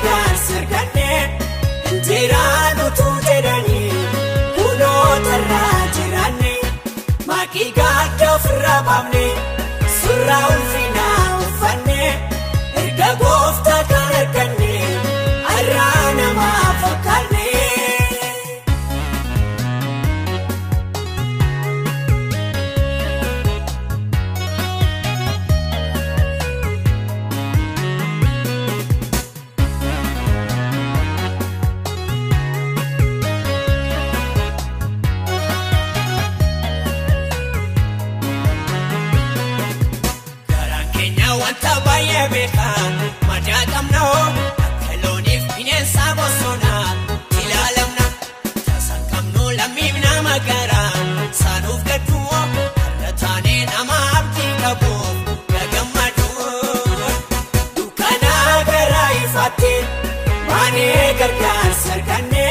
gargaarsa argannee injiraan utuu jedhanii kunootarraa jiraanne maqii gaadda ofirraa baafne surraa ulfinaa uffanne erga gooftaa kan arganne har'aa namaa fakkaanne. Wanta baay'ee beekan madaa qabna akka looniif bineensa bosonaa ilaalamna taasaan qabnu lammiif nama garaa saanuuf gadduu har'a taanee nama abdii qabuuf gagammadu dukkanaa garaa ifaatti baanee gargaarsa arganne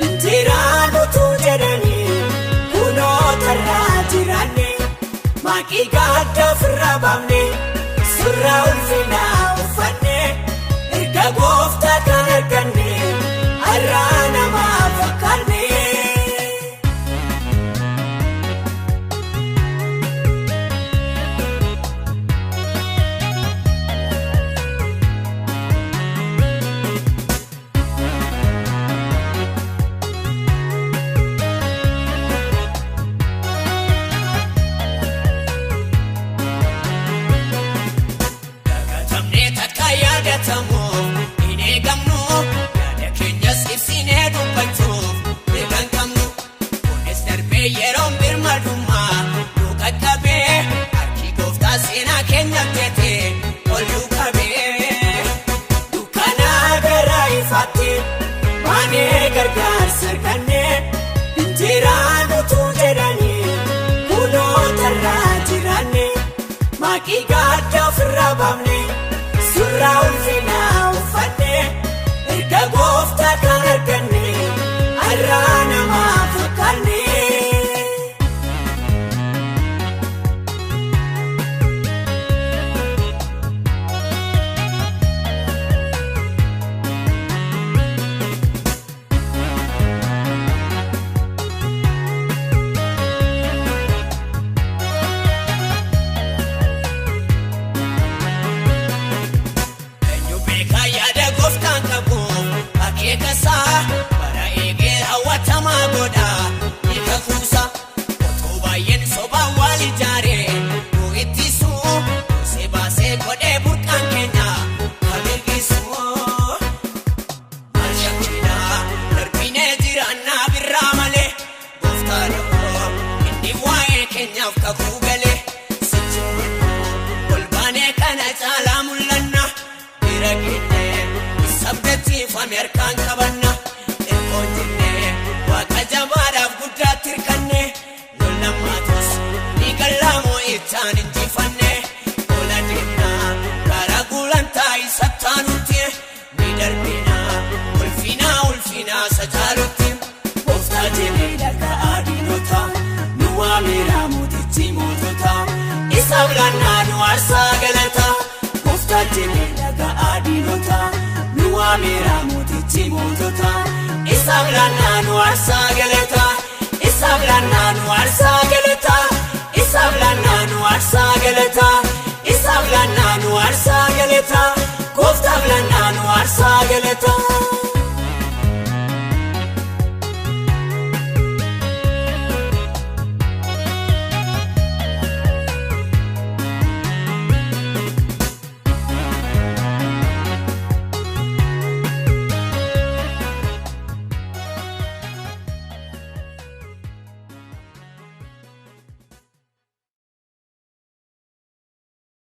injiraan utuu jedhanii kunootarraa jiraanne maqii gaadda ofirraa baafne surraa ulfinaa uffanne erga gooftaa kan arganne har'aa namaa fakkaanne. Inni gamnu yaada keenyas ibsinee dubbachuuf eegan qabnu kunis darbee yeroon birmadummaa nu qaqqabee harki gooftaa seenaa keenya hojjetee ol nu qabee dukkanaa garaa ifaatti baanee gargaarsa arganne injiraan utuu jedhanii kunootarraa jiraanne maqii gaadda ofirraa baafne surraa ulfinaa uffanne erga gooftaa kan arganne har'aa namaa fakkaanne. Bara eegee hawwatamaa godhaa hiika kuusa otoo baay'een sobaan wal ijaaree nu ittisu goosee baasee godhee burqaan keenya kan milkisu marsha guddaa darbinee jiraannaa birraa malee gooftaa dhahoo inni waa'ee keenyaaf kakuu galee sichi ol baanee kana caalaa mul'anna bira keenyee sabdatiifame harkaan qabanna. Waaqa jabaadhaaf guddaatti hirkanne lollamaatus ni gallaamoo ittaan injifanne ola deemnaa karaa gulantaa isa taanutti ni darbinaa ulfinaa sajaalutti gooftaa jedhee dhaga'aa diinota nu waameera mootichi mootota isaaf laannaa nu aarsaa galata gooftaa jedhee dhaga'aa diinota nu waameera mootichi mootota isaaf laannaa nu aarsaa galata isaaf laannaa nu aarsaa galata.